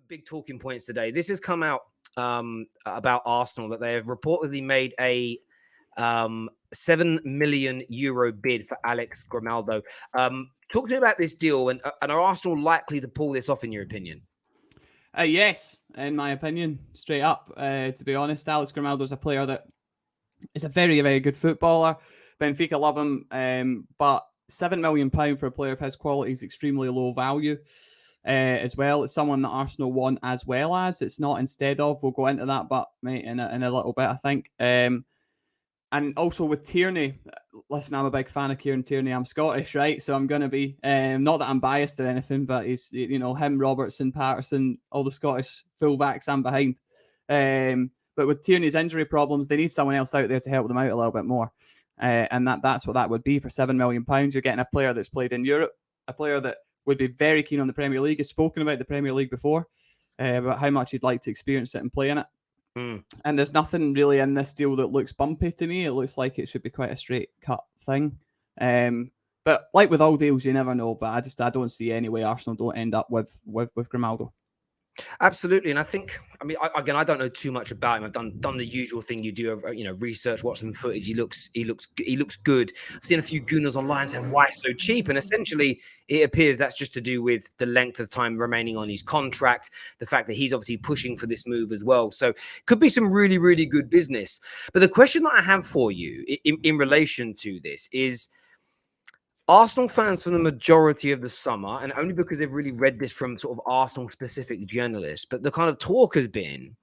big talking points today. This has come out about Arsenal that they have reportedly made a €7 million bid for Alex Grimaldo. Talk to me about this deal, and are Arsenal likely to pull this off, in your opinion? Yes, in my opinion, straight up. To be honest, Alex Grimaldo is a player that is a very, very good footballer. Benfica love him, but £7 million for a player of his quality is extremely low value. As well, it's someone that Arsenal want as well as. It's not instead of. We'll go into that, but mate, in a little bit, I think. And also with Tierney, listen, I'm a big fan of Kieran Tierney. I'm Scottish, right? So I'm going to be, not that I'm biased or anything, but he's, him, Robertson, Patterson, all the Scottish fullbacks I'm behind. But with Tierney's injury problems, they need someone else out there to help them out a little bit more. And that's what that would be for £7 million. You're getting a player that's played in Europe, a player that would be very keen on the Premier League. Has spoken about the Premier League before, about how much he'd like to experience it and play in it. And there's nothing really in this deal that looks bumpy to me. It looks like it should be quite a straight cut thing. But like with all deals, you never know. But I don't see any way Arsenal don't end up with Grimaldo. Absolutely, and I think, I don't know too much about him. I've done the usual thing you do, research, watch some footage. He looks good. I've seen a few gooners online saying why so cheap, and essentially it appears that's just to do with the length of time remaining on his contract, the fact that he's obviously pushing for this move as well. So could be some really, really good business. But the question that I have for you in relation to this is, Arsenal fans for the majority of the summer, and only because they've really read this from sort of Arsenal-specific journalists, but the kind of talk has been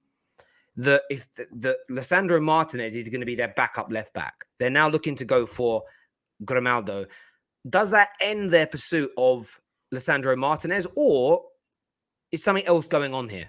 that if the Lisandro Martinez is going to be their backup left back, they're now looking to go for Grimaldo. Does that end their pursuit of Lisandro Martinez, or is something else going on here?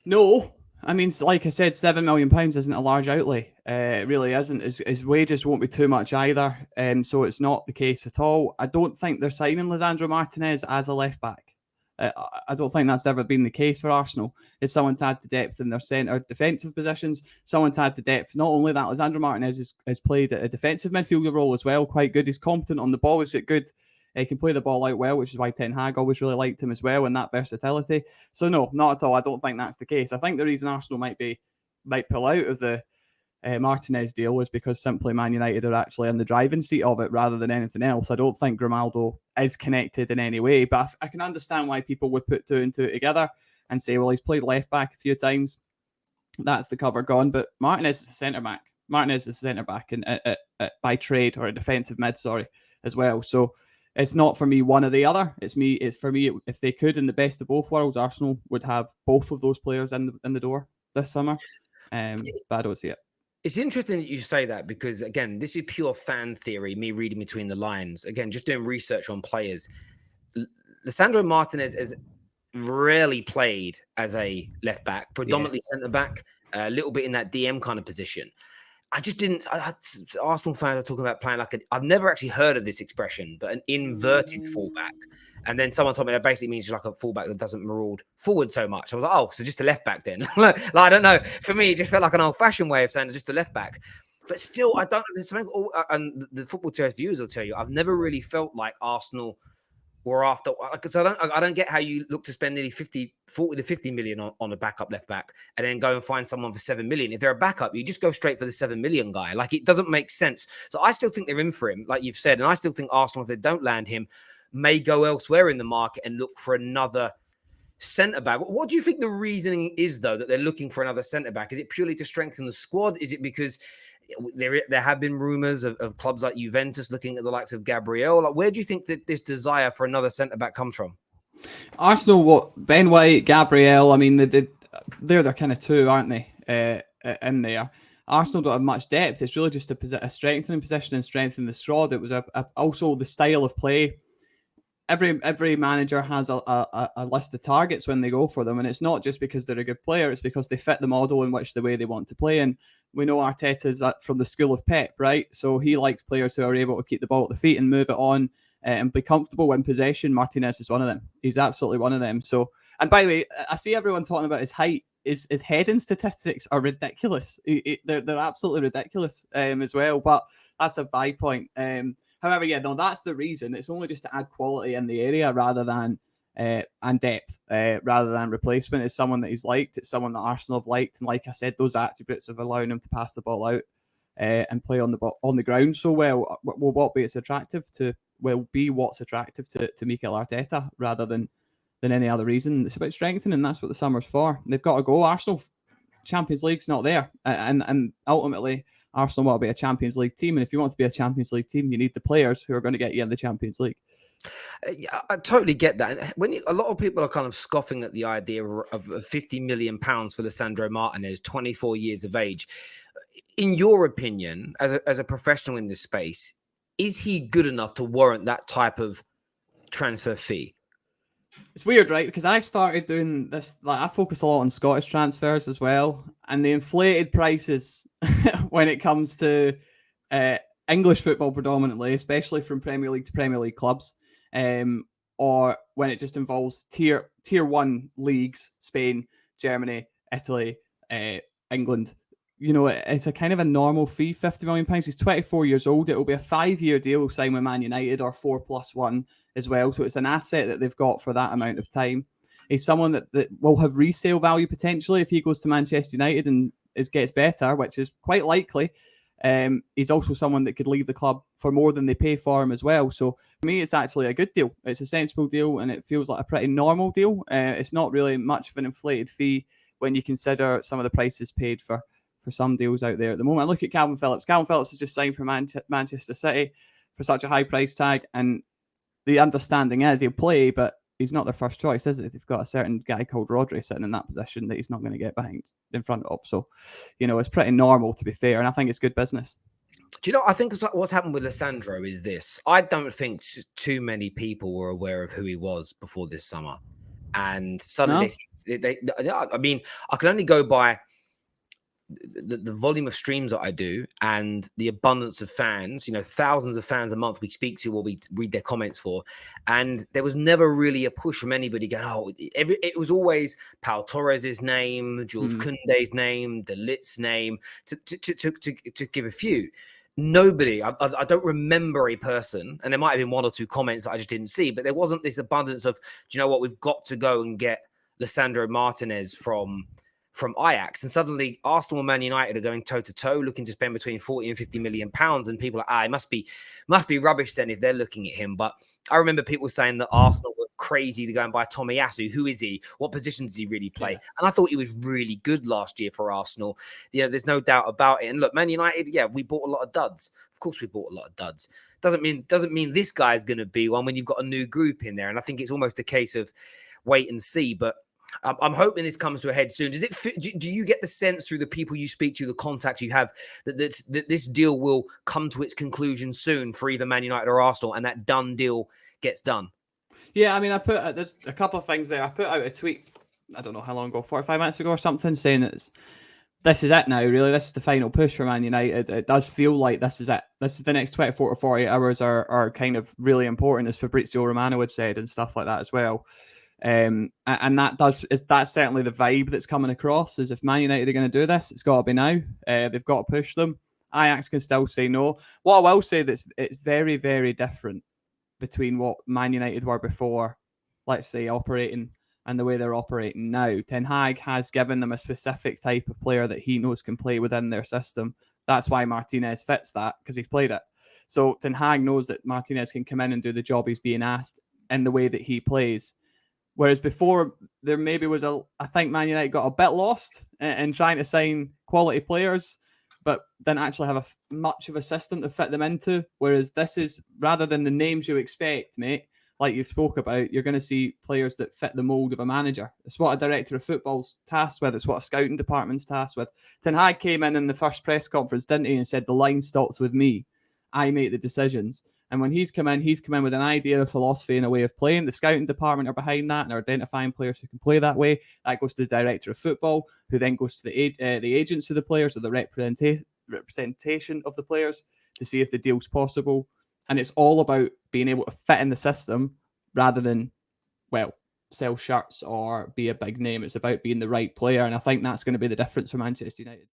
No. I mean, like I said, £7 million isn't a large outlay. It really isn't. His wages won't be too much either. So it's not the case at all. I don't think they're signing Lisandro Martinez as a left back. I don't think that's ever been the case for Arsenal. It's someone to add the depth in their centre defensive positions, someone to add the depth. Not only that, Lisandro Martinez has played a defensive midfielder role as well, quite good. He's competent on the ball. He's got good. He can play the ball out well, which is why Ten Hag always really liked him as well, and that versatility. So no, not at all. I don't think that's the case. I think the reason Arsenal might pull out of the Martinez deal is because simply Man United are actually in the driving seat of it rather than anything else. I don't think Grimaldo is connected in any way, but I can understand why people would put two and two together and say, well, he's played left back a few times. That's the cover gone. But Martinez is a centre back. Martinez is a centre back by trade, or a defensive mid, as well. So it's not for me one or the other. It's for me. If they could, in the best of both worlds, Arsenal would have both of those players in the door this summer. But I don't see it. It's interesting that you say that, because again, this is pure fan theory, me reading between the lines. Again, just doing research on players. Lisandro Martinez has rarely played as a left back, predominantly centre back, a little bit in that DM kind of position. Arsenal fans are talking about playing I've never actually heard of this expression, but an inverted fullback. And then someone told me that basically means like a fullback that doesn't maraud forward so much. I was like, oh, so just a left back then. I don't know. For me, it just felt like an old-fashioned way of saying just a left back. But still, I don't. There's something. And the Football Terrace viewers will tell you, I've never really felt like Arsenal were after. Because I don't get how you look to spend nearly 40 to 50 million on a backup left back, and then go and find someone for 7 million. If they're a backup, you just go straight for the 7 million guy. Like, it doesn't make sense. So I still think they're in for him, like you've said, and I still think Arsenal, if they don't land him, may go elsewhere in the market and look for another centre-back. What do you think the reasoning is, though, that they're looking for another centre-back? Is it purely to strengthen the squad? Is it because there have been rumours of clubs like Juventus looking at the likes of Gabriel? Like, where do you think that this desire for another centre-back comes from? Arsenal, Ben White, Gabriel, I mean, they're kind of two, aren't they, in there? Arsenal don't have much depth. It's really just a strengthening position and strengthening the squad. It was also the style of play. Every manager has a list of targets when they go for them, and it's not just because they're a good player. It's because they fit the model in which the way they want to play. And we know Arteta's from the school of Pep, right? So he likes players who are able to keep the ball at the feet and move it on and be comfortable in possession. Martinez is one of them. He's absolutely one of them. So, and by the way, I see everyone talking about his height. His heading statistics are ridiculous. They're absolutely ridiculous as well. But that's a bypoint. However, that's the reason. It's only just to add quality in the area rather than and depth rather than replacement. It's someone that he's liked. It's someone that Arsenal have liked. And like I said, those attributes of allowing him to pass the ball out and play on the ground so well will be attractive to Mikel Arteta rather than any other reason. It's about strengthening. That's what the summer's for. They've got to go. Arsenal Champions League's not there, and ultimately Arsenal want to be a Champions League team. And if you want to be a Champions League team, you need the players who are going to get you in the Champions League. Yeah, I totally get that. When a lot of people are kind of scoffing at the idea of £50 million for Lisandro Martinez, 24 years of age. In your opinion, as a professional in this space, is he good enough to warrant that type of transfer fee? It's weird, right? Because I started doing this, like I focus a lot on Scottish transfers as well, and the inflated prices when it comes to English football predominantly, especially from Premier League to Premier League clubs, or when it just involves tier 1 leagues, Spain, Germany, Italy, England. You know, it's a kind of a normal fee, £50 million. He's 24 years old. It will be a 5-year deal signed with Man United, or 4+1 as well. So it's an asset that they've got for that amount of time. He's someone that will have resale value potentially if he goes to Manchester United and gets better, which is quite likely. He's also someone that could leave the club for more than they pay for him as well. So for me, it's actually a good deal. It's a sensible deal, and it feels like a pretty normal deal. It's not really much of an inflated fee when you consider some of the prices paid for some deals out there at the moment. Look at Calvin Phillips. Calvin Phillips has just signed for Manchester City for such a high price tag, and the understanding is he'll play, but he's not their first choice, is it? They've got a certain guy called Rodri sitting in that position that he's not going to get in front of. So, you know, it's pretty normal, to be fair, and I think it's good business. Do you know, I think what's happened with Lisandro is this. I don't think too many people were aware of who he was before this summer. And suddenly, I mean, I can only go by the volume of streams that I do and the abundance of fans, you know, thousands of fans a month we speak to or we read their comments for. And there was never really a push from anybody going, oh, it was always Pau Torres's name, Jules Koundé's name, De Ligt's name, to give a few. Nobody, I don't remember a person, and there might have been one or two comments that I just didn't see, but there wasn't this abundance of, do you know what, we've got to go and get Lisandro Martinez from Ajax, and suddenly Arsenal and Man United are going toe to toe, looking to spend between 40 and 50 million pounds, and people are, it must be rubbish then if they're looking at him. But I remember people saying that Arsenal were crazy to go and buy Tomiyasu. Who is he? What position does he really play? Yeah. And I thought he was really good last year for Arsenal. Yeah, there's no doubt about it. And look, Man United, yeah, we bought a lot of duds. Of course, we bought a lot of duds. Doesn't mean this guy's going to be one when you've got a new group in there. And I think it's almost a case of wait and see. But I'm hoping this comes to a head soon. Do you get the sense through the people you speak to, the contacts you have, that this deal will come to its conclusion soon for either Man United or Arsenal, and that done deal gets done? Yeah, I mean, there's a couple of things there. I put out a tweet, I don't know how long ago, 45 minutes ago or something, saying that this is it now, really. This is the final push for Man United. It does feel like this is it. This is the next 24 to 48 hours are kind of really important, as Fabrizio Romano had said, and stuff like that as well. And that's certainly the vibe that's coming across, is if Man United are going to do this, it's got to be now. They've got to push them. Ajax can still say no. What I will say, that it's very, very different between what Man United were before, let's say, operating, and the way they're operating now. Ten Hag has given them a specific type of player that he knows can play within their system. That's why Martinez fits that, because he's played it. So Ten Hag knows that Martinez can come in and do the job he's being asked in the way that he plays. Whereas before, there maybe was I think Man United got a bit lost in trying to sign quality players, but didn't actually have much of a system to fit them into. Whereas this is, rather than the names you expect, mate, like you spoke about, you're going to see players that fit the mould of a manager. It's what a director of football's tasked with. It's what a scouting department's tasked with. Ten Hag came in the first press conference, didn't he, and said, the line stops with me. I make the decisions. And when he's come in with an idea, a philosophy, and a way of playing. The scouting department are behind that and are identifying players who can play that way. That goes to the director of football, who then goes to the agents of the players, or the representation of the players, to see if the deal's possible. And it's all about being able to fit in the system rather than, well, sell shirts or be a big name. It's about being the right player. And I think that's going to be the difference for Manchester United.